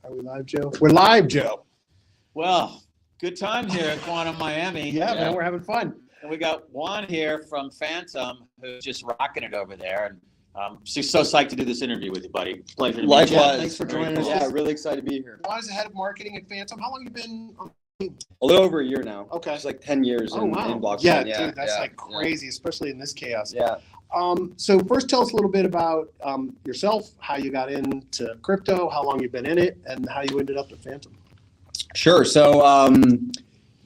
Are we live, Joe? We're live, Joe. Well, good time here at Quantum Miami. Yeah, man, we're having fun. And we got Juan here from Fantom, who's just rocking it over there. And she's so psyched to do this interview with you, buddy. Pleasure to meet you. Likewise. Thanks for joining us. Yeah, really excited to be here. Juan is the head of marketing at Fantom. How long have you been on? A little over a year now. Okay. It's like 10 years in blockchain. Yeah, dude, that's like crazy, especially in this chaos. Yeah. So first tell us a little bit about yourself, how you got into crypto, how long you've been in it, and how you ended up at Fantom. Sure. So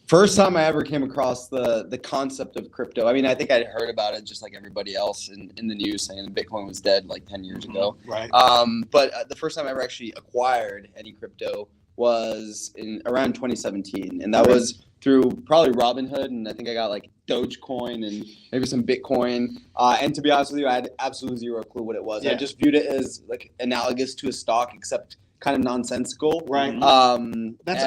first time I ever came across the concept of crypto, I mean, I think I'd heard about it just like everybody else in the news saying that Bitcoin was dead like 10 years ago. Right. But the first time I ever actually acquired any crypto was in around 2017. And that was through probably Robinhood. And I think I got like Dogecoin and maybe some Bitcoin. And to be honest with you, I had absolutely zero clue what it was. Yeah. I just viewed it as like analogous to a stock, except kind of nonsensical. Right. I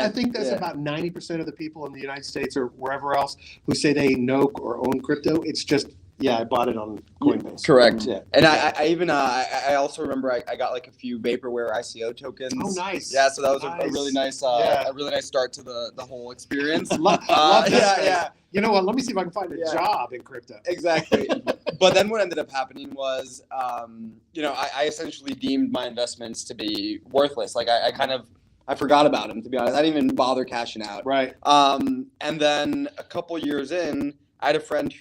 think that's yeah. about 90% of the people in the United States or wherever else who say they know or own crypto. It's just, I bought it on Coinbase. Correct. Yeah. And I even I also remember I got like a few vaporware ICO tokens. Oh, nice. Yeah, so that was a really nice start to the whole experience. Love that yeah, space. yeah. You know what? Let me see if I can find a job in crypto. Exactly. But then what ended up happening was, I essentially deemed my investments to be worthless. Like I forgot about them, to be honest. I didn't even bother cashing out. Right. And then a couple years in, I had a friend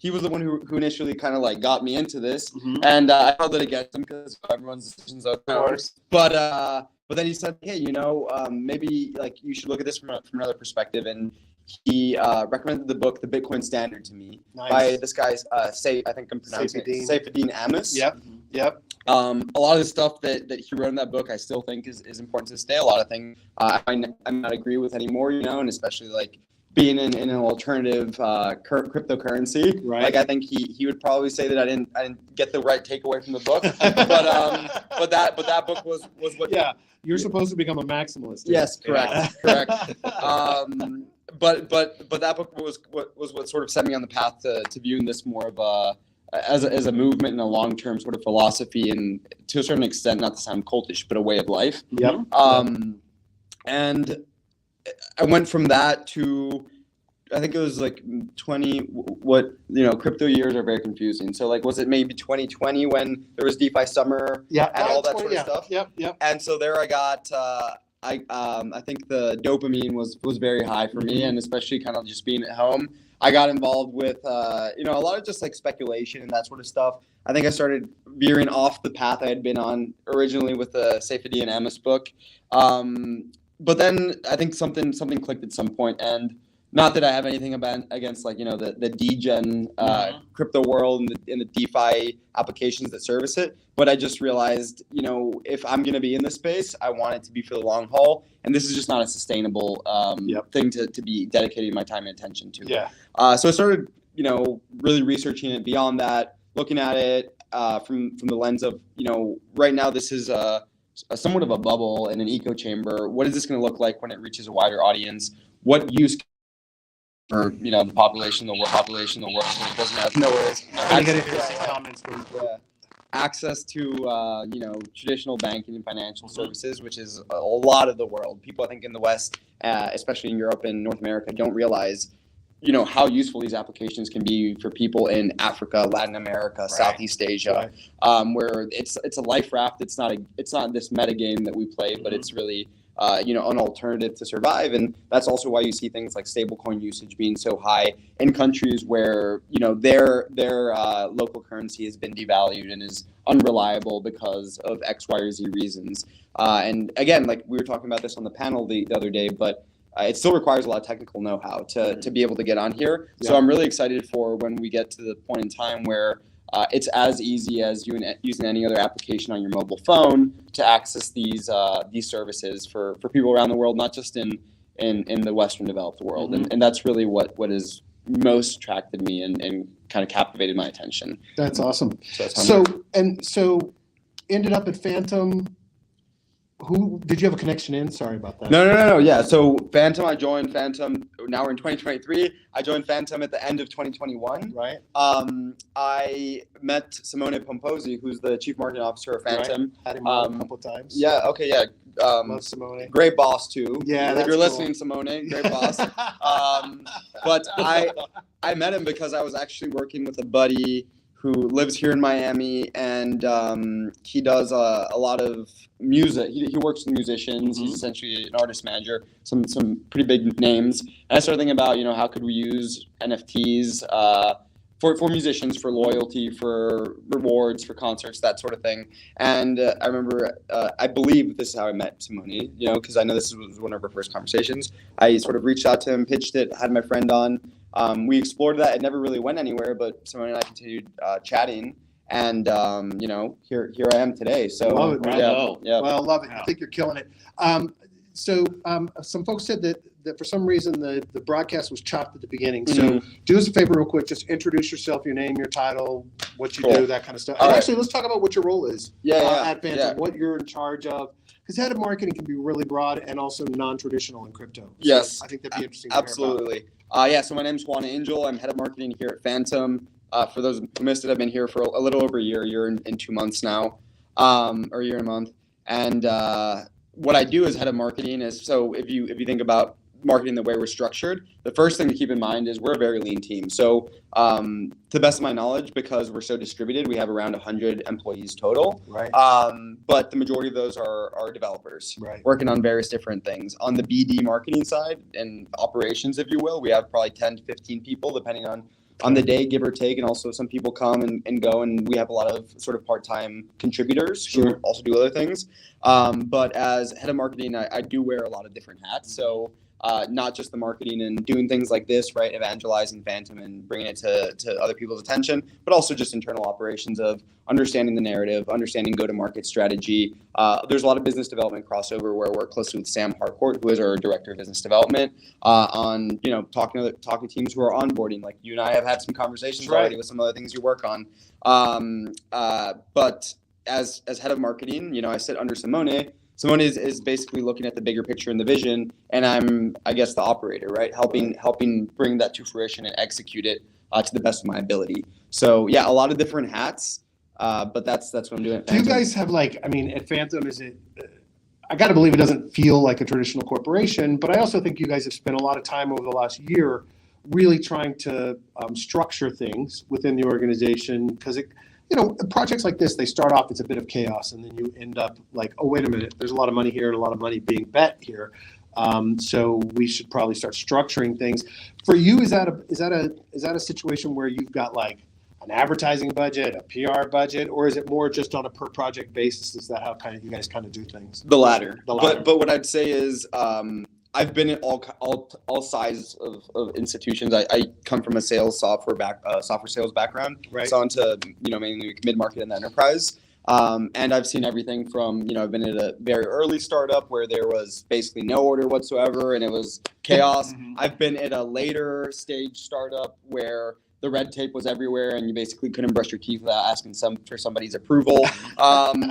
he was the one who initially kind of like got me into this, and I held it against him because everyone's decisions are ours. But then he said, hey, maybe like you should look at this from another perspective, and he recommended the book The Bitcoin Standard to me by this guy's I think I'm pronouncing it Saifedean Ammous. Yep. A lot of the stuff that he wrote in that book I still think is important to this day. A lot of things I not agree with anymore, and especially like being in an alternative cryptocurrency. Right. Like I think he would probably say that I didn't get the right takeaway from the book. but that book was what. Yeah, you're supposed to become a maximalist. Yes, correct. But that book was what sort of set me on the path to viewing this more of as a movement and a long-term sort of philosophy, and to a certain extent, not to sound cultish, but a way of life. Yep. And I went from that to, I think it was like 20. Crypto years are very confusing. So like, was it maybe 2020 when there was DeFi summer and all that sort of stuff? Yep. And so there I got. I think the dopamine was very high for me, and especially kind of just being at home. I got involved with a lot of just like speculation and that sort of stuff. I think I started veering off the path I had been on originally with the Saifedean Ammous book. But then I think something clicked at some point, and not that I have anything against like the degen crypto world and the DeFi applications that service it, but I just realized if I'm going to be in this space, I want it to be for the long haul, and this is just not a sustainable thing to be dedicating my time and attention to. Yeah. So I started really researching it beyond that, looking at it from the lens of right now this is somewhat of a bubble and an echo chamber. What is this going to look like when it reaches a wider audience? What use for the population, the world, so it doesn't have access to traditional banking and financial services, which is a lot of the world. People I think in the West, especially in Europe and North America, don't realize how useful these applications can be for people in Africa, Latin America, Southeast Asia, where it's a life raft. It's not this meta game that we play, but it's really an alternative to survive. And that's also why you see things like stablecoin usage being so high in countries where their local currency has been devalued and is unreliable because of X, Y, or Z reasons. And again, like we were talking about this on the panel the other day, but it still requires a lot of technical know-how to be able to get on here. Yeah. So I'm really excited for when we get to the point in time where it's as easy as using any other application on your mobile phone to access these services for people around the world, not just in the Western developed world. And that's really what has most attracted me and kind of captivated my attention. That's awesome. So ended up at Fantom. Who did you have a connection in? Sorry about that. No. Yeah. So Fantom, I joined Fantom. Now we're in 2023. I joined Fantom at the end of 2021. Right. I met Simone Pomposi, who's the chief marketing officer of Fantom. Had him on a couple of times. Yeah. Okay. Yeah. Love Simone. Great boss too. Yeah. If you're listening, Simone, great boss. But I met him because I was actually working with a buddy who lives here in Miami, and he does a lot of music. He works with musicians. He's essentially an artist manager, some pretty big names. And I started thinking about, how could we use NFTs for musicians, for loyalty, for rewards, for concerts, that sort of thing. And I remember, I believe this is how I met Simone, because I know this was one of our first conversations. I sort of reached out to him, pitched it, had my friend on. We explored that. It never really went anywhere, but Simone and I continued chatting, and here I am today. So love it, man. yeah. Well, love it. I think you're killing it. So some folks said that for some reason the broadcast was chopped at the beginning. So do us a favor real quick. Just introduce yourself, your name, your title, what you do, that kind of stuff. And actually, let's talk about what your role is at Fantom, what you're in charge of. Because head of marketing can be really broad and also non-traditional in crypto. So yes. I think that'd be interesting. Absolutely. So my name's Juan Angel. I'm head of marketing here at Fantom. For those who missed it, I've been here for a little over a year and 2 months now, or a year and a month. And what I do as head of marketing is, so if you think about marketing the way we're structured, the first thing to keep in mind is we're a very lean team. So to the best of my knowledge, because we're so distributed, we have around 100 employees total. Right. But the majority of those are developers, Right. working on various different things. On the BD marketing side and operations, if you will, we have probably 10 to 15 people, depending on the day, give or take. And also some people come and go, and we have a lot of sort of part-time contributors who also do other things. But as head of marketing, I do wear a lot of different hats. So not just the marketing and doing things like this, right, evangelizing Fantom and bringing it to other people's attention, but also just internal operations of understanding the narrative, understanding go-to-market strategy. There's a lot of business development crossover where we're closely with Sam Harcourt, who is our director of business development, on talking to teams who are onboarding. Like you and I have had some conversations already with some other things you work on. But as head of marketing, I sit under Simone. Simone is basically looking at the bigger picture and the vision, and I'm, I guess, the operator, right? Helping bring that to fruition and execute it to the best of my ability. So yeah, a lot of different hats, but that's what I'm doing. Do you guys have at Fantom, is it? I got to believe it doesn't feel like a traditional corporation, but I also think you guys have spent a lot of time over the last year really trying to structure things within the organization, because projects like this, they start off, it's a bit of chaos, and then you end up like, oh, wait a minute, there's a lot of money here and a lot of money being bet here. So we should probably start structuring things. For you, is that a situation where you've got like an advertising budget, a PR budget, or is it more just on a per project basis? Is that how you guys do things? The latter. The latter. But what I'd say is, I've been in all sizes of institutions. I come from a software sales background, right. So into mainly mid-market and enterprise. And I've seen everything from I've been at a very early startup where there was basically no order whatsoever and it was chaos. I've been at a later stage startup where the red tape was everywhere and you basically couldn't brush your teeth without asking for somebody's approval.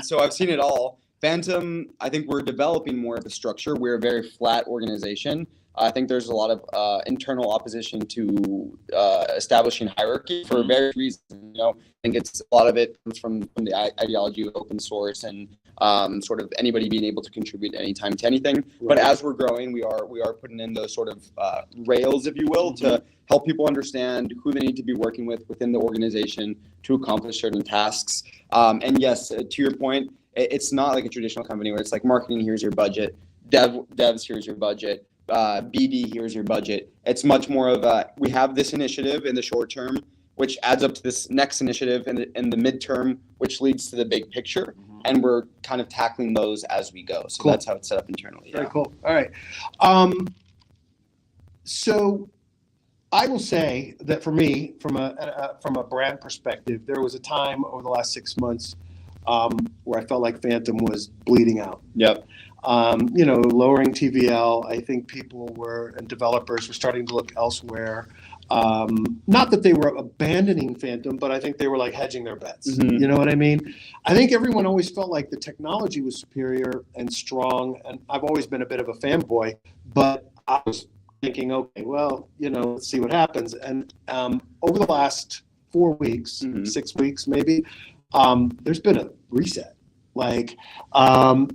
So I've seen it all. Fantom, I think we're developing more of a structure. We're a very flat organization. I think there's a lot of internal opposition to establishing hierarchy for various reasons. I think a lot of it comes from the ideology of open source and sort of anybody being able to contribute anytime to anything. Right. But as we're growing, we are putting in those sort of rails, if you will, to help people understand who they need to be working with within the organization to accomplish certain tasks. And yes, to your point, it's not like a traditional company where it's like marketing, here's your budget, devs, here's your budget, BD, here's your budget. It's much more of we have this initiative in the short term, which adds up to this next initiative in the midterm, which leads to the big picture. And we're kind of tackling those as we go. So That's how it's set up internally. Very cool. All right. So I will say that for me, from a brand perspective, there was a time over the last 6 months where I felt like Fantom was bleeding out. Yep. Lowering TVL. I think people and developers were starting to look elsewhere. Not that they were abandoning Fantom, but I think they were like hedging their bets. Mhm. You know what I mean? I think everyone always felt like the technology was superior and strong, and I've always been a bit of a fanboy, but I was thinking, okay, well, let's see what happens. And over the last 4 weeks, Mhm. 6 weeks maybe, there's been a reset. And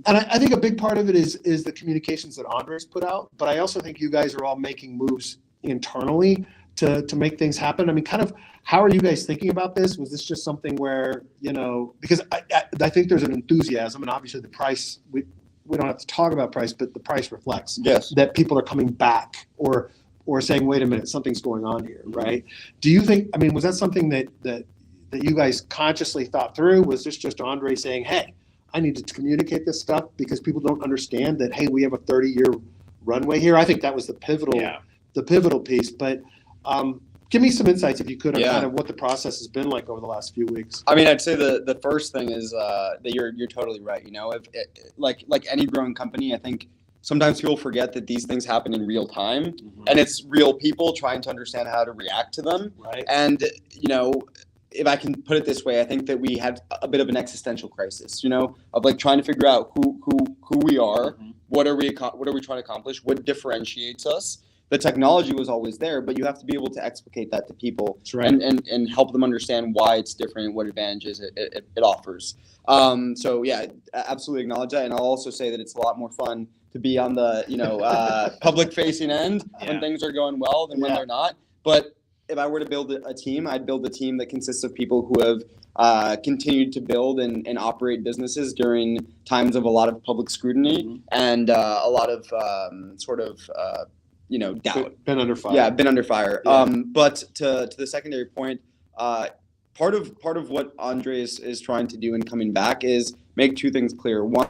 I think a big part of it is the communications that Andres put out, but I also think you guys are all making moves internally to make things happen. I mean, kind of, how are you guys thinking about this? Was this just something where, because I think there's an enthusiasm, and obviously the price, we don't have to talk about price, but the price reflects that people are coming back or saying, wait a minute, something's going on here, right? Do you think, I mean, was that something that you guys consciously thought through? Was this just Andre saying, hey, I need to communicate this stuff because people don't understand that, hey, we have a 30-year runway here? I think that was the pivotal piece. But give me some insights, if you could, on kind of what the process has been like over the last few weeks. I mean, I'd say the first thing is that you're totally right. If like any growing company, I think sometimes people forget that these things happen in real time, and it's real people trying to understand how to react to them. Right. And if I can put it this way, I think that we had a bit of an existential crisis, of like trying to figure out who we are, what are we trying to accomplish, what differentiates us. The technology was always there, but you have to be able to explicate that to people. That's right. and help them understand why it's different, what advantages it offers. So yeah, absolutely acknowledge that. And I'll also say that it's a lot more fun to be on the public facing end when things are going well than when they're not. But if I were to build a team, I'd build a team that consists of people who have continued to build and operate businesses during times of a lot of public scrutiny and a lot of doubt. Been under fire. Yeah, been under fire. Yeah. But to the secondary point, part of what Andres is trying to do in coming back is make two things clear. One,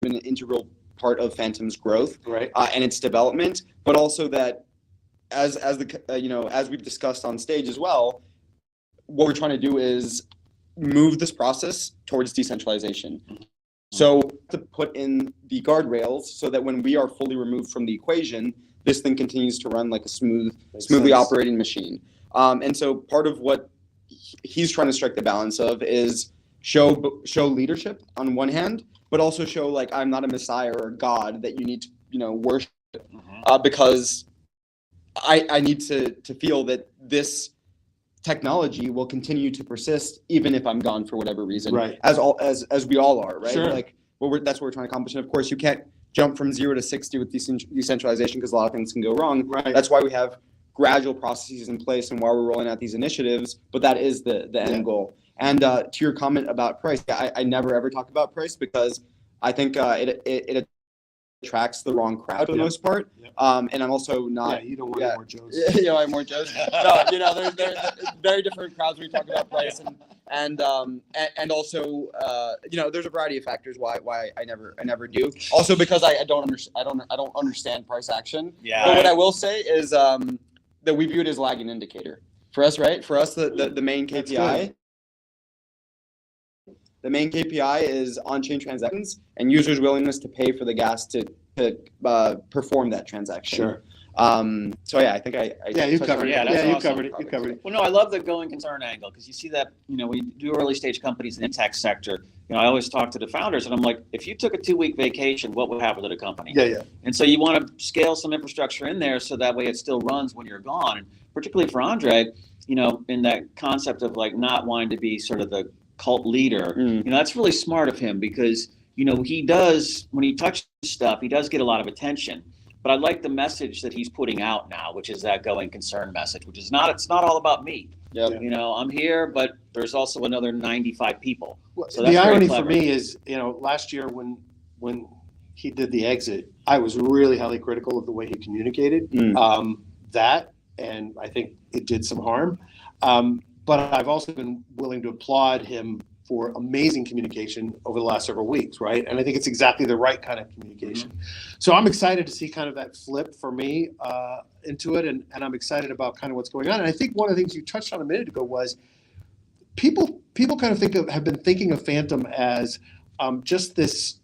an integral part of Fantom's growth, Right. And its development, but also that as we've discussed on stage as well, what we're trying to do is move this process towards decentralization. So to put in the guardrails so that when we are fully removed from the equation, this thing continues to run like a smoothly operating machine. And so part of what he's trying to strike the balance of is show leadership on one hand, but also show like I'm not a messiah or a god that you need to worship, because I need to feel that this technology will continue to persist even if I'm gone for whatever reason, Right. as we all are, right? Sure. Like that's what we're trying to accomplish. And of course, you can't jump from 0 to 60 with decentralization because a lot of things can go wrong. Right. That's why we have gradual processes in place and why we're rolling out these initiatives. But that is the end goal. And to your comment about price, I never ever talk about price because I think it attracts the wrong crowd for the most part. And I'm also not. Yeah, you don't want any more Joes. I have more Joes. No, there's very different crowds when we talk about price, and also there's a variety of factors why I never do. Also because I don't understand price action. Yeah. But what I will say is that we view it as lagging indicator for us, right? For us, the main KPI. The main KPI is on-chain transactions and users' willingness to pay for the gas to perform that transaction. Sure. So yeah, I think I you covered it. Yeah, that's Yeah, you awesome. covered it. You covered it. Well, no, I love the going concern angle because you see that, we do early stage companies in the tech sector. I always talk to the founders and I'm like, if you took a 2-week vacation, what would happen to the company? Yeah. And so you want to scale some infrastructure in there so that way it still runs when you're gone. And particularly for Andre, in that concept of like not wanting to be sort of the cult leader, that's really smart of him because, he does, when he touches stuff, he does get a lot of attention. But I like the message that he's putting out now, which is that going concern message, which is it's not all about me. Yep. I'm here, but there's also another 95 people. Well, So that's the very irony clever. for me is, last year when he did the exit, I was really highly critical of the way he communicated that, and I think it did some harm. But I've also been willing to applaud him for amazing communication over the last several weeks, right? And I think it's exactly the right kind of communication. So I'm excited to see kind of that flip for me into it, and I'm excited about kind of what's going on. And I think one of the things you touched on a minute ago was people kind of have been thinking of Fantom as just this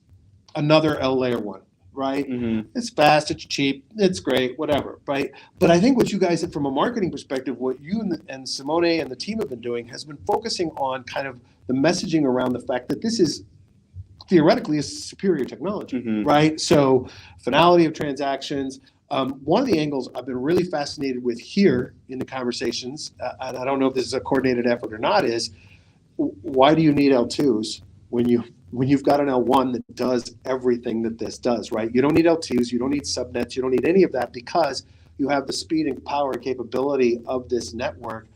another L layer one, right? Mm-hmm. It's fast, it's cheap, it's great, whatever, right? But I think what you guys, from a marketing perspective, what you and Simone and the team have been doing has been focusing on kind of the messaging around the fact that this is theoretically a superior technology, Mm-hmm. right? So finality of transactions. One of the angles I've been really fascinated with here in the conversations, and I don't know if this is a coordinated effort or not, is why do you need L2s when you've got an L1 that does everything that this does, right? You don't need L2s, you don't need subnets, you don't need any of that because you have the speed and power and capability of this network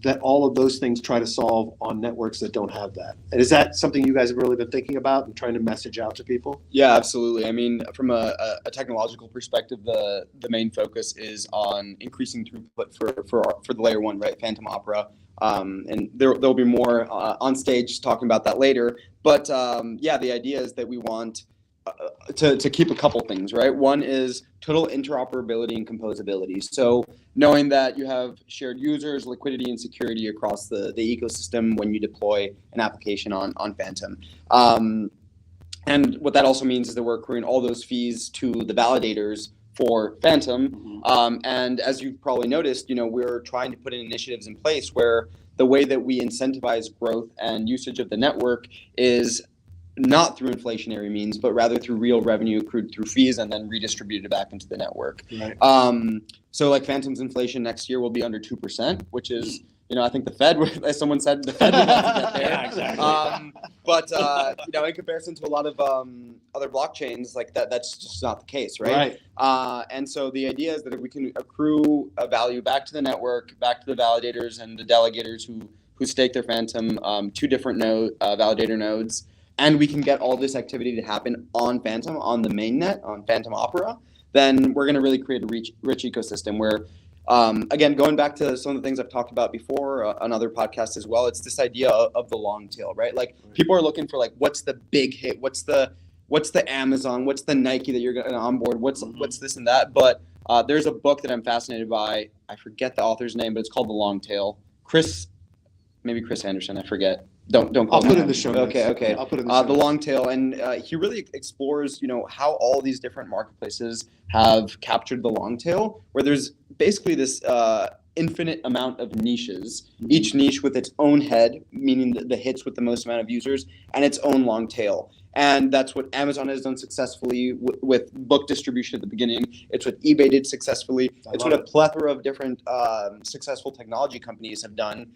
that all of those things try to solve on networks that don't have that. And is that something you guys have really been thinking about and trying to message out to people? Yeah, absolutely. I mean, from a technological perspective, the main focus is on increasing throughput for the layer one, right? Phantom Opera. And there'll be more on stage talking about that later. But yeah, the idea is that we want to keep a couple things, right? One is total interoperability and composability. So knowing that you have shared users, liquidity, and security across the ecosystem when you deploy an application on Phantom. And what that also means is that we're accruing all those fees to the validators for Phantom. And as you've probably noticed, we're trying to put in initiatives in place where the way that we incentivize growth and usage of the network is not through inflationary means, but rather through real revenue accrued through fees and then redistributed back into the network. Right. So like Phantom's inflation next year will be under 2%, which is, I think the Fed, as someone said, the Fed would love to get there. Yeah, exactly. But in comparison to a lot of other blockchains, like that's just not the case, right? And so the idea is that if we can accrue a value back to the network, back to the validators and the delegators who stake their Phantom, two different validator nodes, and we can get all this activity to happen on Phantom, on the mainnet, on Phantom Opera, then we're going to really create a rich ecosystem where, again, going back to some of the things I've talked about before on other podcasts as well, it's this idea of the long tail, right? Like people are looking for what's the big hit? What's the Amazon? What's the Nike that you're going to onboard? What's this and that? But there's a book that I'm fascinated by. I forget the author's name, but it's called The Long Tail. Chris Anderson, I forget. Don't I'll put it in the show notes. Okay. I'll put it in the show The notes. long tail, and he really explores, how all these different marketplaces have captured the long tail, where there's basically this infinite amount of niches, each niche with its own head, meaning the hits with the most amount of users, and its own long tail. And that's what Amazon has done successfully with book distribution at the beginning. It's what eBay did successfully. It's what a plethora of different successful technology companies have done.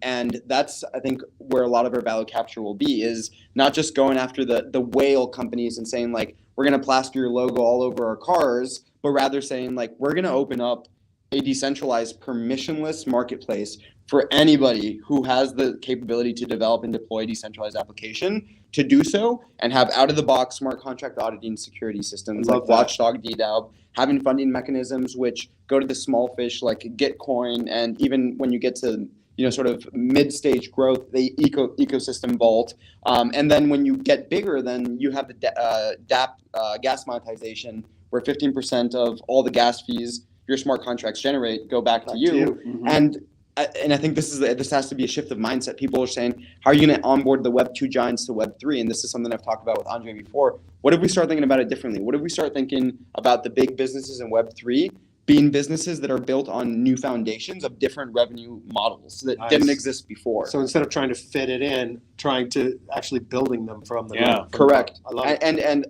And that's, I think, where a lot of our value capture will be, is not just going after the whale companies and saying, we're going to plaster your logo all over our cars, but rather saying, we're going to open up a decentralized, permissionless marketplace for anybody who has the capability to develop and deploy a decentralized application to do so, and have out-of-the-box smart contract auditing security systems like Watchdog, DDAO, having funding mechanisms which go to the small fish like Gitcoin, and even when you get to sort of mid-stage growth, the ecosystem vault. And then when you get bigger, then you have the DAP gas monetization, where 15% of all the gas fees your smart contracts generate go back to you. Mm-hmm. And I think this has to be a shift of mindset. People are saying, how are you going to onboard the Web 2 giants to Web 3? And this is something I've talked about with Andre before. What if we start thinking about it differently? What if we start thinking about the big businesses in Web 3 being businesses that are built on new foundations of different revenue models that didn't exist before? So instead of trying to fit it in, trying to actually building them from the correct. I love it. And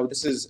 this is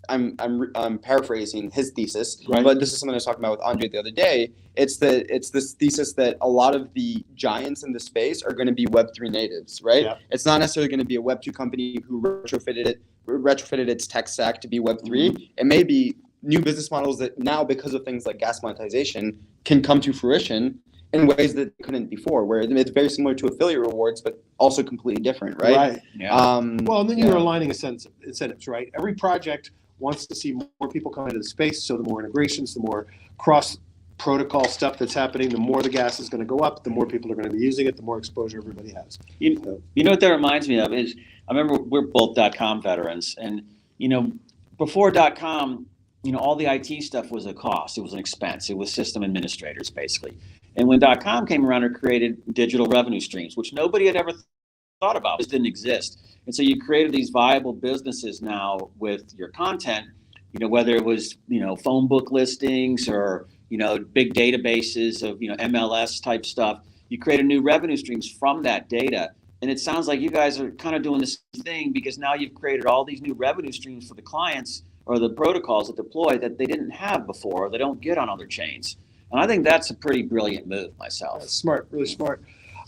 I'm paraphrasing his thesis, right. But this is something I was talking about with Andre the other day. It's this thesis that a lot of the giants in the space are going to be Web3 natives, right? Yeah. It's not necessarily going to be a Web2 company who retrofitted its tech stack to be Web3. Mm-hmm. It may be new business models that now, because of things like gas monetization, can come to fruition in ways that couldn't before, where it's very similar to affiliate rewards, but also completely different, right? Right. Yeah. Well, and then you're aligning incentives, right? Every project wants to see more people come into the space, so the more integrations, the more cross-protocol stuff that's happening, the more the gas is going to go up, the more people are going to be using it, the more exposure everybody has. You know what that reminds me of is, I remember we're both .com veterans, and before .com, all the IT stuff was a cost. It was an expense. It was system administrators, basically. And when .com came around, it created digital revenue streams, which nobody had ever thought about. It didn't exist. And so you created these viable businesses now with your content, whether it was, phone book listings or, big databases of, MLS type stuff. You created new revenue streams from that data. And it sounds like you guys are kind of doing this thing because now you've created all these new revenue streams for the clients or the protocols that deploy that they didn't have before, or they don't get on other chains. And I think that's a pretty brilliant move myself. That's smart, really smart.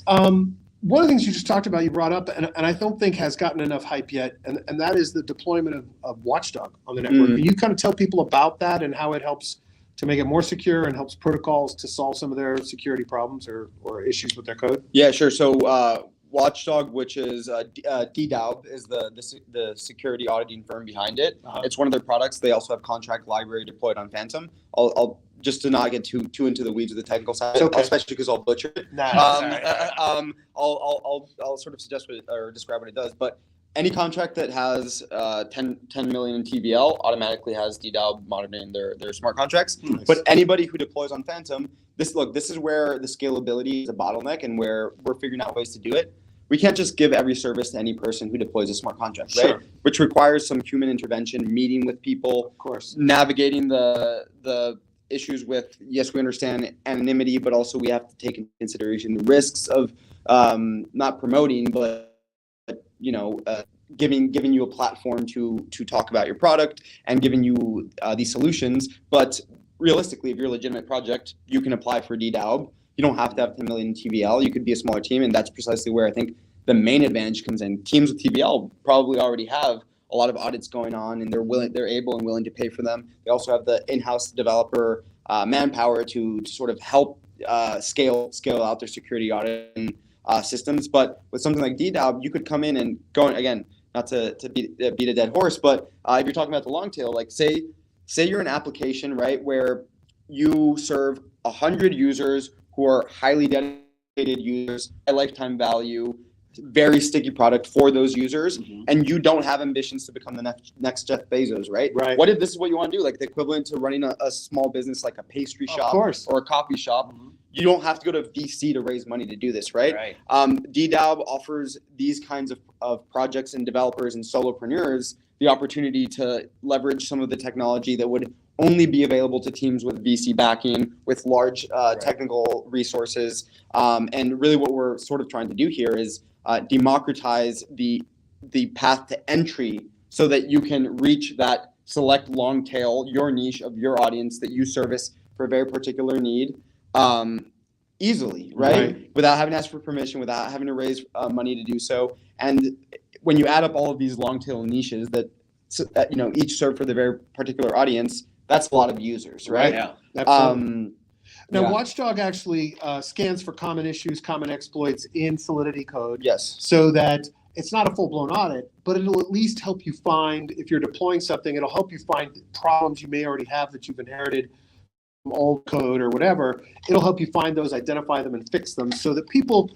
One of the things you just talked about, you brought up, and I don't think has gotten enough hype yet, and that is the deployment of Watchdog on the network. Can you kind of tell people about that and how it helps to make it more secure and helps protocols to solve some of their security problems or issues with their code? Yeah, sure. So Watchdog, which is DDAUB, is the security auditing firm behind it. It's one of their products. They also have Contract Library deployed on Fantom. I'll just to not get too into the weeds of the technical side, especially because I'll butcher it. I'll sort of suggest or describe what it does. But any contract that has 10 million in TVL automatically has DDAUB monitoring their smart contracts. Nice. But anybody who deploys on Fantom, this is where the scalability is a bottleneck and where we're figuring out ways to do it. We can't just give every service to any person who deploys a smart contract, right? Sure. Which requires some human intervention, meeting with people, of course, navigating the issues with, yes, we understand anonymity, but also we have to take into consideration the risks of not promoting, but giving you a platform to talk about your product and giving you these solutions. But realistically, if you're a legitimate project, you can apply for DDAUB. You don't have to have 10 million TVL. You could be a smaller team, and that's precisely where I think the main advantage comes in. Teams with TVL probably already have a lot of audits going on, and they're able and willing to pay for them. They also have the in-house developer manpower to sort of help scale out their security audit systems. But with something like DDAUB, you could come in and go, again, not to beat a dead horse, but if you're talking about the long tail, like say you're an application, right, where you serve 100 users who are highly dedicated users, high lifetime value, very sticky product for those users, and you don't have ambitions to become the next Jeff Bezos, right? Right. What if this is what you want to do, like the equivalent to running a small business like a pastry shop or a coffee shop? You don't have to go to VC to raise money to do this, right? DDAUB offers these kinds of projects and developers and solopreneurs the opportunity to leverage some of the technology that would only be available to teams with VC backing, with large technical resources. And really what we're sort of trying to do here is democratize the path to entry so that you can reach that select long tail, your niche of your audience that you service for a very particular need easily, right? Without having to ask for permission, without having to raise money to do so. And when you add up all of these long tail niches that each serve for the very particular audience, that's a lot of users, right? Yeah. Now, Watchdog actually scans for common issues, common exploits in Solidity code. Yes. So that it's not a full-blown audit, but it'll at least help you find, if you're deploying something, it'll help you find problems you may already have that you've inherited from old code or whatever. It'll help you find those, identify them, and fix them so that people,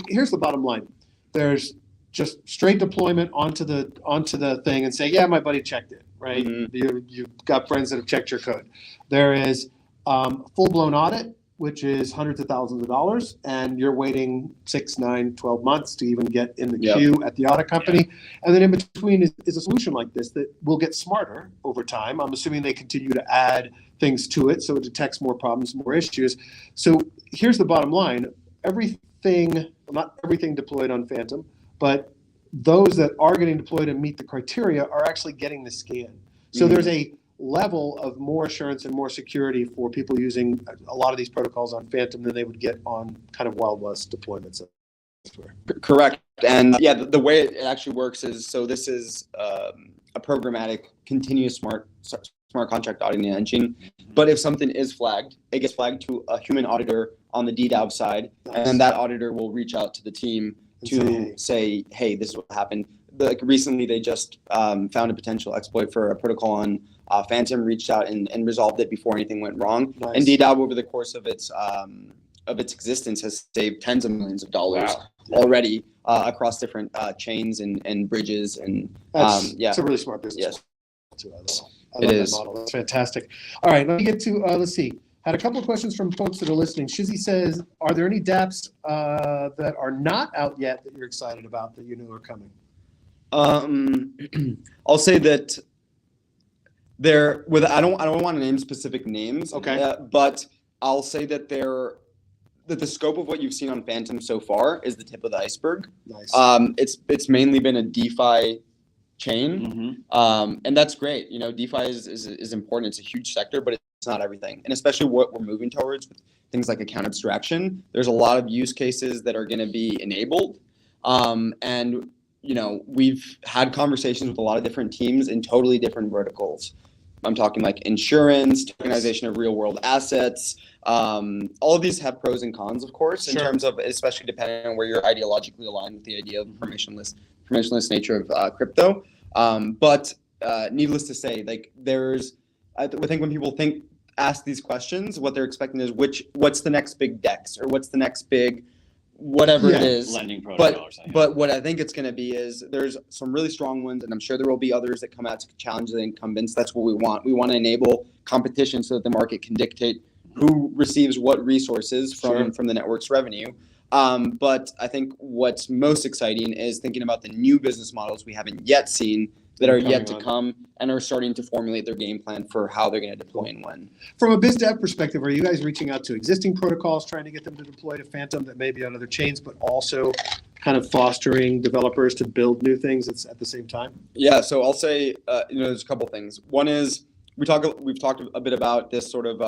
here's the bottom line. There's just straight deployment onto the thing and say, yeah, my buddy checked it, right? You've got friends that have checked your code. There is full-blown audit, which is hundreds of thousands of dollars, and you're waiting 6, 9, 12 months to even get in the queue at the audit company. And then in between is a solution like this that will get smarter over time. I'm assuming they continue to add things to it so it detects more problems, more issues. So here's the bottom line. Not everything deployed on Fantom, but those that are getting deployed and meet the criteria are actually getting the scan. So there's a level of more assurance and more security for people using a lot of these protocols on Fantom than they would get on kind of Wild West deployments. Correct. And the way it actually works is, so this is a programmatic continuous smart contract auditing engine. But if something is flagged, it gets flagged to a human auditor on the DDAUB side, and then that auditor will reach out to the team to say, hey, this is what happened. Like recently, they just found a potential exploit for a protocol on Fantom, reached out and resolved it before anything went wrong. Nice. And DDAUB, over the course of its existence, has saved tens of millions of dollars already across different chains and bridges. And it's a really smart business. Yes. I love that model. That's fantastic. All right, let me get to let's see. Had a couple of questions from folks that are listening. Shizzy says, are there any dApps that are not out yet that you're excited about that you know are coming? I'll say that I don't want to name specific names. Okay. But I'll say that the scope of what you've seen on Fantom so far is the tip of the iceberg. Nice. It's mainly been a DeFi chain, and that's great. DeFi is important. It's a huge sector, but it's not everything. And especially what we're moving towards with things like account abstraction, there's a lot of use cases that are going to be enabled. And we've had conversations with a lot of different teams in totally different verticals. I'm talking like insurance, tokenization of real world assets. All of these have pros and cons, of course, in terms of, especially depending on where you're ideologically aligned with the idea of permissionless nature of crypto. But needless to say, like I think when people ask these questions, what they're expecting is what's the next big DEX or what's the next big whatever it is. Lending protocol or something. But what I think it's going to be is there's some really strong ones, and I'm sure there will be others that come out to challenge the incumbents. That's what we want. We want to enable competition so that the market can dictate who receives what resources from the network's revenue. But I think what's most exciting is thinking about the new business models we haven't yet seen that are yet to come and are starting to formulate their game plan for how they're going to deploy and when. From a biz dev perspective, are you guys reaching out to existing protocols, trying to get them to deploy to Fantom that may be on other chains, but also kind of fostering developers to build new things at the same time? Yeah, so I'll say, there's a couple things. One is we've talked a bit about this sort of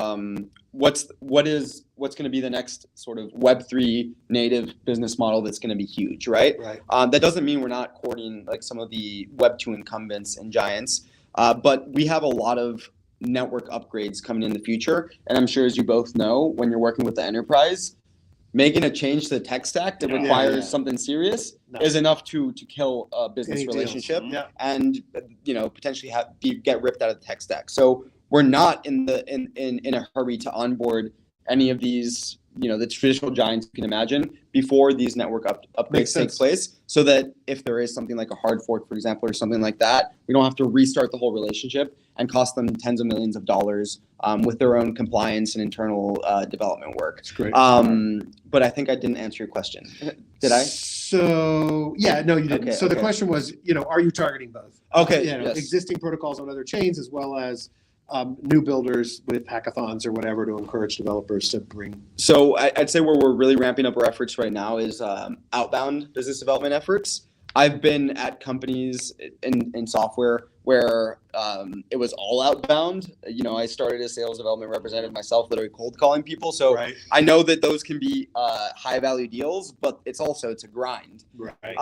what's going to be the next sort of Web3 native business model that's going to be huge, right? Right. That doesn't mean we're not courting like some of the Web2 incumbents and giants, but we have a lot of network upgrades coming in the future. And I'm sure, as you both know, when you're working with the enterprise, making a change to the tech stack that requires something serious is enough to kill a business relationship and potentially get ripped out of the tech stack. So we're not in a hurry to onboard any of these the traditional giants you can imagine before these network upgrades take place, so that if there is something like a hard fork, for example, or something like that, we don't have to restart the whole relationship and cost them tens of millions of dollars with their own compliance and internal development work. That's great. But I think I didn't answer your question. Did I? So no, you didn't. The question was, are you targeting both? Okay. Yes. Existing protocols on other chains, as well as new builders with hackathons or whatever to encourage developers to bring. So I'd say where we're really ramping up our efforts right now is outbound business development efforts. I've been at companies in software where it was all outbound. I started as sales development representative myself, literally cold calling people. So I know that those can be high value deals, but it's a grind. Right.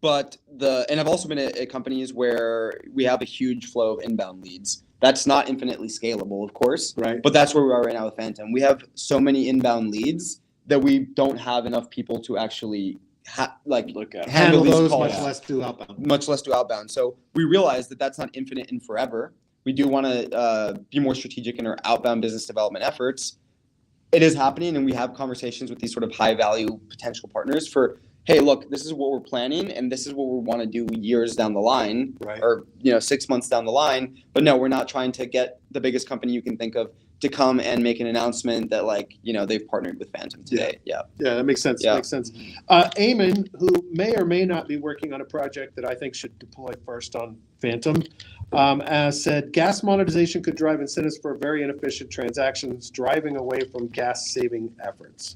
And I've also been at companies where we have a huge flow of inbound leads. That's not infinitely scalable, of course. Right. But that's where we are right now with Fantom. We have so many inbound leads that we don't have enough people to actually handle these those, calls. much less do outbound. So we realize that that's not infinite and forever. We do want to be more strategic in our outbound business development efforts. It is happening, and we have conversations with these sort of high value potential partners for, hey, look, this is what we're planning, and this is what we want to do years down the line, or 6 months down the line. But no, we're not trying to get the biggest company you can think of to come and make an announcement that they've partnered with Fantom today. Yeah, that makes sense. Yeah. Makes sense. Eamon, who may or may not be working on a project that I think should deploy first on Fantom, as said, gas monetization could drive incentives for very inefficient transactions, driving away from gas-saving efforts.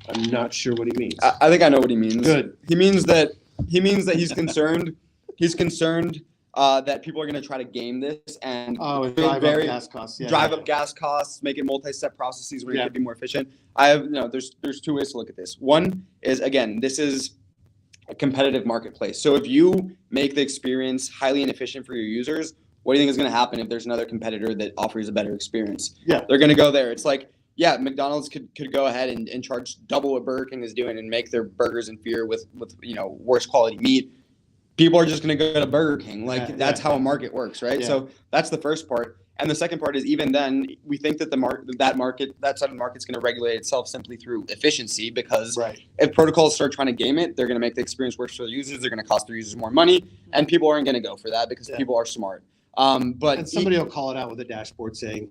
I'm not sure what he means. I think I know what he means. Good. He means that he's concerned. He's concerned that people are going to try to game this and drive up gas costs. Drive up gas costs, make it multi-step processes where it could be more efficient. There's two ways to look at this. One is, again, this is a competitive marketplace. So if you make the experience highly inefficient for your users, what do you think is going to happen if there's another competitor that offers a better experience? Yeah. They're going to go there. It's like, McDonald's could go ahead and charge double what Burger King is doing and make their burgers inferior with worse quality meat. People are just going to go to Burger King. That's how a market works, right? Yeah. So that's the first part. And the second part is, even then, we think that that side of the market's going to regulate itself simply through efficiency, because if protocols start trying to game it, they're going to make the experience worse for the users. They're going to cost their users more money, and people aren't going to go for that because people are smart. And somebody will call it out with a dashboard saying,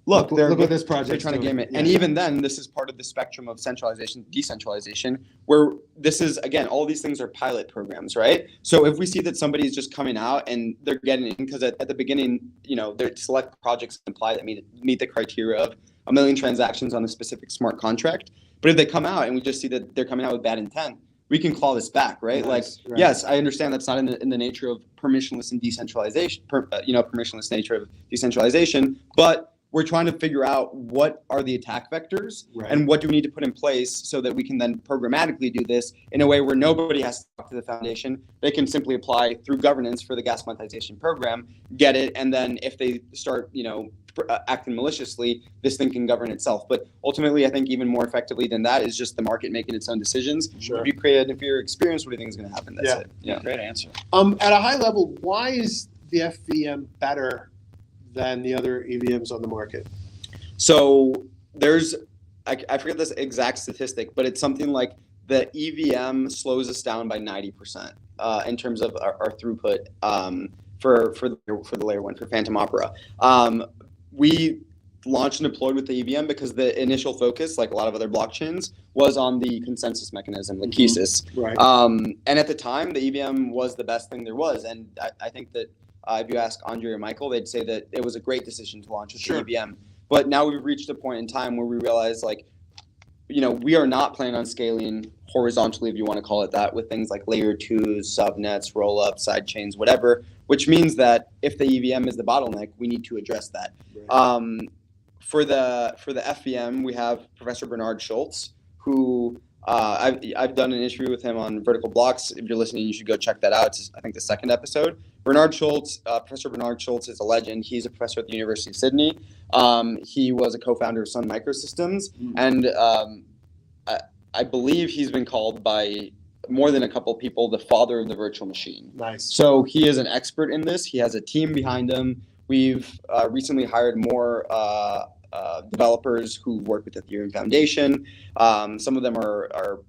look, look what this project they're trying to game it. Yeah. And even then, this is part of the spectrum of centralization, decentralization, where this is, again, all these things are pilot programs, right? So if we see that somebody's just coming out and they're getting in, because at the beginning, their select projects imply that meet the criteria of 1 million transactions on a specific smart contract. But if they come out and we just see that they're coming out with bad intent, we can claw this back, right? Nice, Like, right. yes, I understand that's not in the nature of permissionless and decentralization, permissionless nature of decentralization, but we're trying to figure out what are the attack vectors Right. and what do we need to put in place so that we can then programmatically do this in a way where nobody has to talk to the foundation. They can simply apply through governance for the gas monetization program, get it, and then if they start, acting maliciously, this thing can govern itself. But ultimately, I think even more effectively than that is just the market making its own decisions. Sure. If you create an inferior experience, what do you think is going to happen? That's Yeah. it. Yeah. Great answer. At a high level, why is the FVM better than the other EVMs on the market? So there's, I forget this exact statistic, but it's something like the EVM slows us down by 90% in terms of our throughput for the layer 1, for Phantom Opera. We launched and deployed with the EVM because the initial focus, like a lot of other blockchains, was on the consensus mechanism, like KESIS. Right. And at the time, the EVM was the best thing there was. And I think that if you ask Andre or Michael, they'd say that it was a great decision to launch with Sure. the EVM. But now we've reached a point in time where we realize, like, we are not planning on scaling horizontally, if you want to call it that, with things like layer 2s, subnets, rollups, side chains, whatever, which means that if the EVM is the bottleneck, we need to address that. Right. For the FVM, we have Professor Bernard Schultz, who I've done an interview with him on Vertical Blocks. If you're listening, you should go check that out. It's, I think, the second episode. Professor Bernard Schultz is a legend. He's a professor at the University of Sydney. He was a co-founder of Sun Microsystems, and I believe he's been called by more than a couple of people the father of the virtual machine. Nice. So he is an expert in this. He has a team behind him. We've recently hired more developers who work with the Ethereum Foundation. Some of them are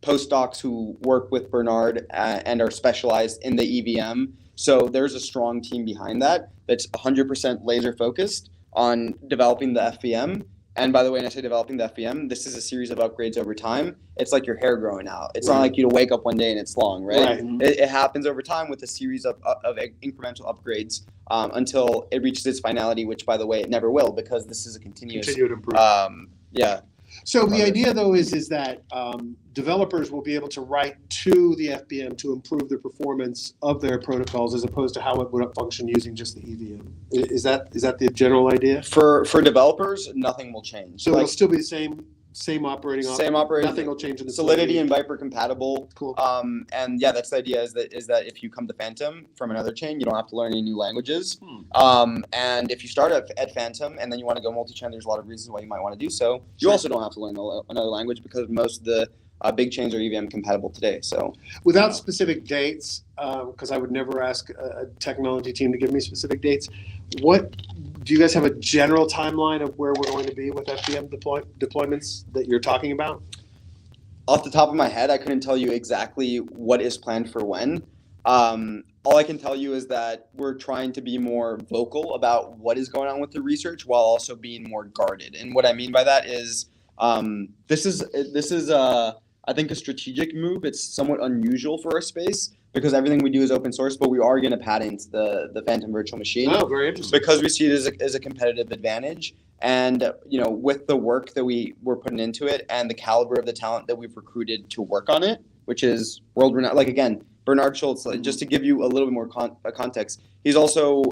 postdocs who work with Bernard and are specialized in the EVM. So there's a strong team behind that that's 100% laser focused on developing the FVM. And by the way, when I say developing the FVM, this is a series of upgrades over time. It's like your hair growing out. It's not like you wake up one day and it's long, right? It happens over time with a series of incremental upgrades until it reaches its finality, which, by the way, it never will, because this is a continuous. Continue to improve. Yeah. So the idea, though, is that developers will be able to write to the FVM to improve the performance of their protocols, as opposed to how it would function using just the EVM. Is that the general idea? For developers, nothing will change. So it'll still be the same operating. Same operating. Nothing will change in the Solidity and Viper compatible. Cool. And yeah, that's the idea. Is that if you come to Phantom from another chain, you don't have to learn any new languages. And if you start at Phantom and then you want to go multi-chain, there's a lot of reasons why you might want to do so. You also don't have to learn another language, because most of the big chains are EVM compatible today. So without specific dates, because I would never ask a technology team to give me specific dates. What do you guys have a general timeline of where we're going to be with FVM deployments that you're talking about? Off the top of my head, I couldn't tell you exactly what is planned for when. All I can tell you is that we're trying to be more vocal about what is going on with the research, while also being more guarded. And what I mean by that is this is I think a strategic move. It's somewhat unusual for our space, because everything we do is open source, but we are going to patent the Phantom virtual machine. Oh, very interesting. Because we see it as a competitive advantage. And, with the work that we're putting into it and the caliber of the talent that we've recruited to work on it, which is world renowned. Like, again, Bernard Schultz, just to give you a little bit more context, he's also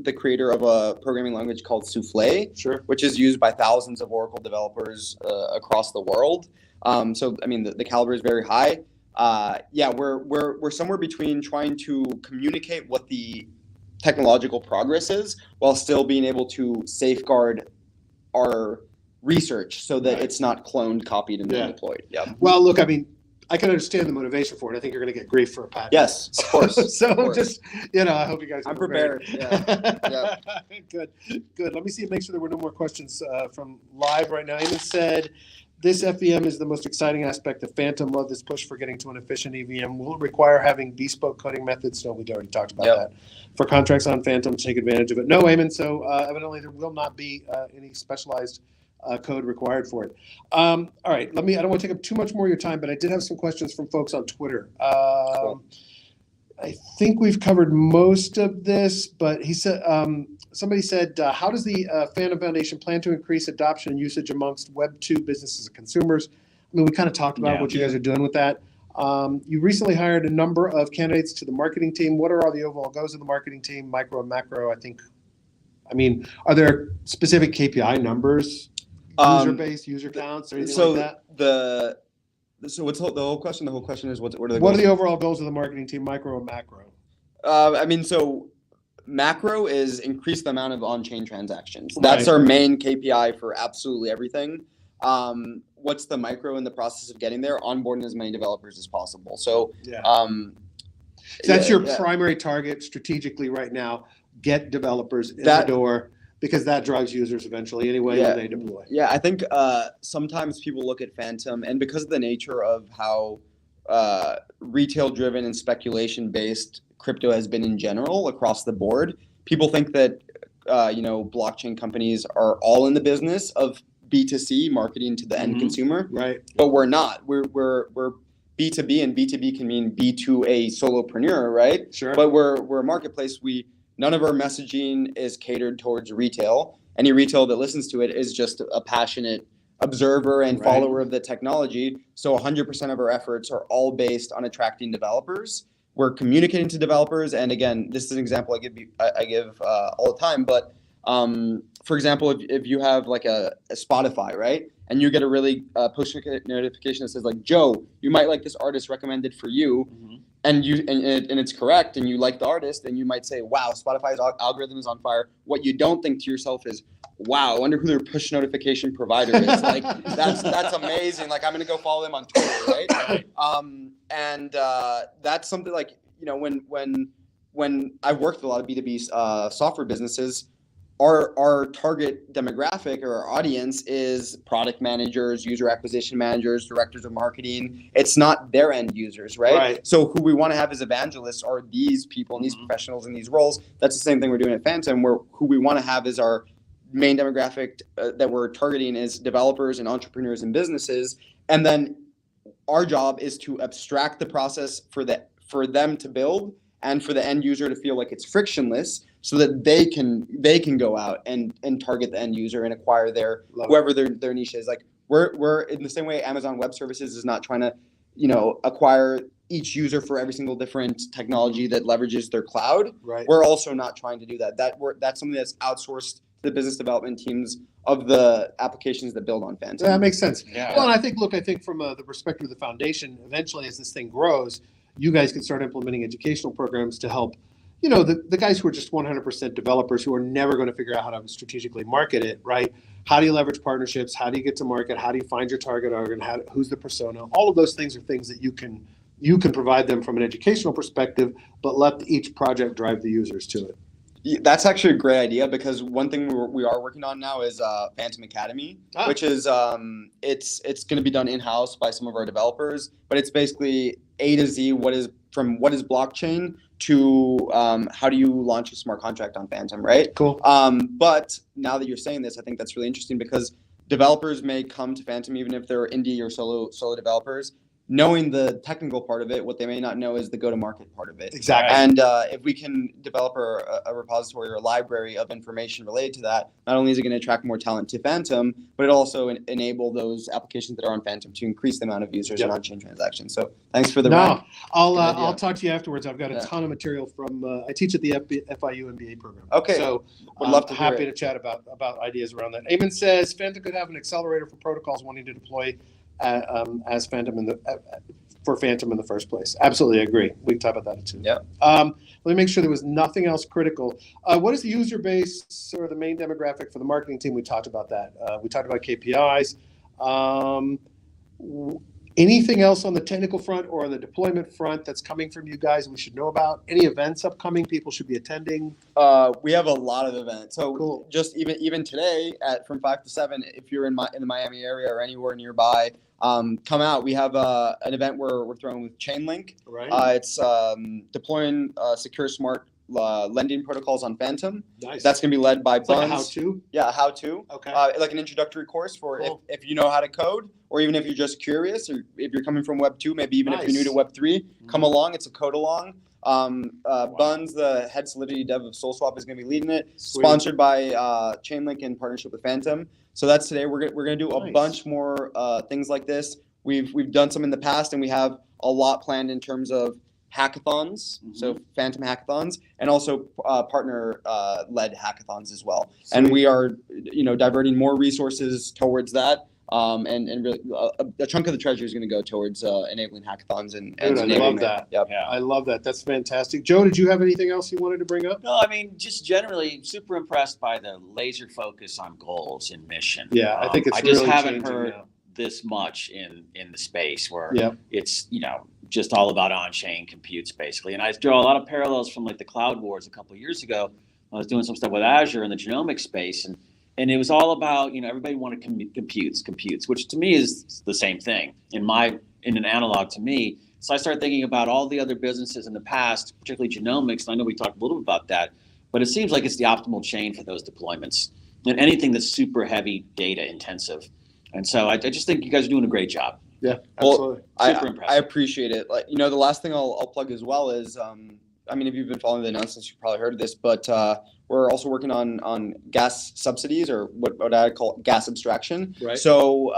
the creator of a programming language called Souffle, Sure. which is used by thousands of Oracle developers across the world. So, I mean, the caliber is very high. We're somewhere between trying to communicate what the technological progress is while still being able to safeguard our research so that it's not cloned, copied, and then deployed. Yeah. Well, look, I mean, I can understand the motivation for it. I think you're going to get grief for a patent. Yes, of course. So of course. just, I hope you guys are I'm prepared. Yeah. Good. Let me see, make sure there were no more questions from live right now. Amos said This FEM is the most exciting aspect of Fantom. Love this push for getting to an efficient EVM. Will it require having bespoke coding methods? No, we already talked about that. For contracts on Fantom to take advantage of it. No, Eamon. So evidently there will not be any specialized code required for it. All right, I don't want to take up too much more of your time, but I did have some questions from folks on Twitter. Cool. I think we've covered most of this, but he said somebody said, how does the Fantom Foundation plan to increase adoption and usage amongst Web 2 businesses and consumers? I mean, we kind of talked about what you guys are doing with that. You recently hired a number of candidates to the marketing team. What are all the overall goals of the marketing team, micro and macro? I mean, are there specific KPI numbers? User base, user counts, or anything like that? So what's the whole question? The whole question is what are the goals? What are the overall goals of the marketing team, micro and macro? I mean, so macro is increase the amount of on-chain transactions. That's our main KPI for absolutely everything. What's the micro in the process of getting there? Onboarding as many developers as possible. So that's your primary target strategically right now. Get developers in the door, because that drives users eventually anyway when they deploy. Yeah, I think sometimes people look at Fantom, and because of the nature of how retail-driven and speculation-based crypto has been in general across the board, people think that blockchain companies are all in the business of B2C marketing to the end consumer. Right. But we're not. We're B2B, and B2B can mean B to a solopreneur, right? Sure. But we're a marketplace. None of our messaging is catered towards retail. Any retail that listens to it is just a passionate observer and follower of the technology. So 100% of our efforts are all based on attracting developers. We're communicating to developers. And again, this is an example I give all the time. But for example, if you have like a Spotify, right? And you get a really push notification that says like, Joe, you might like this artist recommended for you. And it's correct, and you like the artist, and you might say, wow, Spotify's algorithm is on fire. What you don't think to yourself is, wow, I wonder who their push notification provider is. Like, that's amazing. Like, I'm going to go follow them on Twitter, right? And that's something like, when I've worked with a lot of B2B software businesses, our target demographic or our audience is product managers, user acquisition managers, directors of marketing. It's not their end users, right? So who we want to have as evangelists are these people and these professionals in these roles. That's the same thing we're doing at Fantom, where who we want to have as our main demographic that we're targeting is developers and entrepreneurs and businesses. And then our job is to abstract the process for them to build and for the end user to feel like it's frictionless, so that they can go out and target the end user and acquire whoever their niche is. Like we're in the same way Amazon Web Services is not trying to, acquire each user for every single different technology that leverages their cloud. Right. We're also not trying to do that. That's something that's outsourced to the business development teams of the applications that build on Fantom. That makes sense. Yeah. Well, and I think from the perspective of the foundation, eventually as this thing grows, you guys can start implementing educational programs to help, the guys who are just 100% developers who are never going to figure out how to strategically market it, right? How do you leverage partnerships? How do you get to market? How do you find your target audience? Who's the persona? All of those things are things that you can provide them from an educational perspective, but let each project drive the users to it. That's actually a great idea, because one thing we are working on now is Fantom Academy, which is it's going to be done in-house by some of our developers, but it's basically A to Z, what is blockchain to how do you launch a smart contract on Fantom, right? Cool. But now that you're saying this, I think that's really interesting, because developers may come to Fantom even if they're indie or solo developers. Knowing the technical part of it, what they may not know is the go-to-market part of it. Exactly. And if we can develop a repository or a library of information related to that, not only is it going to attract more talent to Fantom, but it also enable those applications that are on Fantom to increase the amount of users and on-chain transactions. So thanks for the No, I'll talk to you afterwards. I've got a ton of material from I teach at the FIU MBA program. Okay. So would love to happy to chat about ideas around that. Eamon says Fantom could have an accelerator for protocols wanting to deploy as Fantom for Fantom in the first place. Absolutely agree. We can talk about that too. Yeah. Let me make sure there was nothing else critical. What is the user base or the main demographic for the marketing team? We talked about that. We talked about KPIs. Anything else on the technical front or on the deployment front that's coming from you guys we should know about? Any events upcoming people should be attending? We have a lot of events. So Cool. just even today from 5 to 7, if you're in the Miami area or anywhere nearby, come out. We have an event where we're throwing with Chainlink. Right. It's deploying secure smart lending protocols on Fantom. Nice. That's going to be led by It's like a Buns. how-to. Yeah, how to. Okay. Like an introductory course for Cool. if you know how to code, or even if you're just curious, or if you're coming from Web 2, maybe even if you're new to Web 3, come along. It's a code along. Buns, the head Solidity dev of SolSwap, is going to be leading it. Sweet. Sponsored by Chainlink in partnership with Fantom. So that's today. We're gonna do a Nice. bunch more things like this. We've done some in the past, and we have a lot planned in terms of hackathons, so Fantom hackathons, and also partner led hackathons as well. Sweet. And we are, diverting more resources towards that. And really, a chunk of the treasury is going to go towards enabling hackathons and Dude, I enabling love that. Yep. Yeah. I love that. That's fantastic. Joe, did you have anything else you wanted to bring up? No, I mean, just generally super impressed by the laser focus on goals and mission. Yeah, I think it's I just really haven't changing heard now. this much in the space where Yep. it's, just all about on-chain computes basically. And I draw a lot of parallels from like the cloud wars a couple of years ago. I was doing some stuff with Azure in the genomic space, and it was all about, everybody wanted computes, which to me is the same thing in an analog to me. So I started thinking about all the other businesses in the past, particularly genomics. And I know we talked a little bit about that, but it seems like it's the optimal chain for those deployments and anything that's super heavy data intensive. And so I just think you guys are doing a great job. Yeah, Well, absolutely. Super I impressive. appreciate it. Like, the last thing I'll plug as well is, if you've been following the announcements, you've probably heard of this, but we're also working on gas subsidies, or what I call gas abstraction. Right. So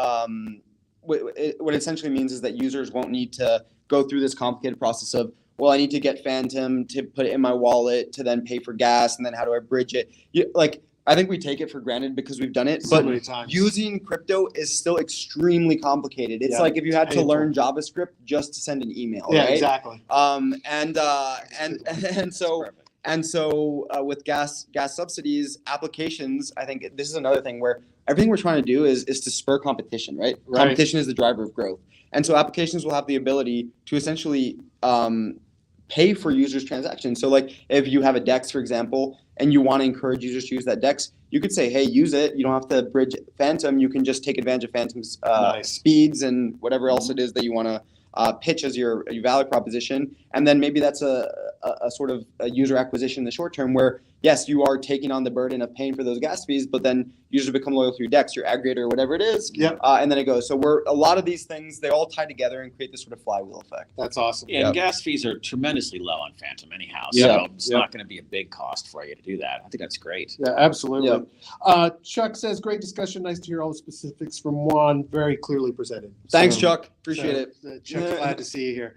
what it essentially means is that users won't need to go through this complicated process of, well, I need to get Fantom to put it in my wallet to then pay for gas, and then how do I bridge it? I think we take it for granted because we've done it, So but many times. using crypto is still extremly complicated. It's Yeah, like if you had to painful. learn JavaScript just to send an email, Yeah, right? exactly. And so with gas subsidies, applications, I think this is another thing where everything we're trying to do is to spur competition, right? Right. Competition is the driver of growth. And so applications will have the ability to essentially pay for users' transactions. So like if you have a DEX, for example, and you want to encourage users to use that DEX, you could say, hey, use it. You don't have to bridge Fantom. You can just take advantage of Fantom's Nice. speeds and whatever else it is that you want to pitch as your value proposition. And then maybe that's a sort of a user acquisition in the short term where, yes, you are taking on the burden of paying for those gas fees, but then users become loyal to your DEX, your aggregator, or whatever it is. Yep. And then it goes. So a lot of these things, they all tie together and create this sort of flywheel effect. That's awesome. Yeah, and gas fees are tremendously low on Fantom anyhow, Yeah. so it's Yeah. not going to be a big cost for you to do that. I think that's great. Yeah, absolutely. Yep. Chuck says, great discussion. Nice to hear all the specifics from Juan. Very clearly presented. Thanks, So- Chuck. Appreciate it. Chuck, glad to see you here.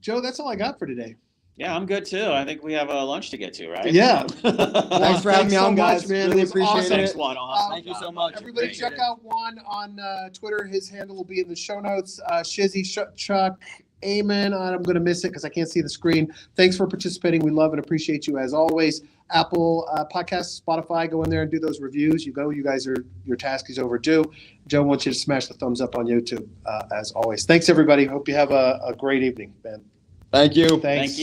Joe, that's all I got for today. Yeah, I'm good too. I think we have a lunch to get to, right? Yeah. Thanks for having me so on, much, guys. man. Really It was appreciate awesome. Thanks, it. Juan. Awesome. Thank you so much. Everybody, Appreciate check it. out Juan on Twitter. His handle will be in the show notes. Shizzy, Chuck, Amen. I'm going to miss it because I can't see the screen. Thanks for participating. We love and appreciate you as always. Apple Podcasts, Spotify, go in there and do those reviews. You guys your task is overdue. Joe wants you to smash the thumbs up on YouTube as always. Thanks, everybody. Hope you have a great evening, Ben. Thank you. Thanks. Thank you.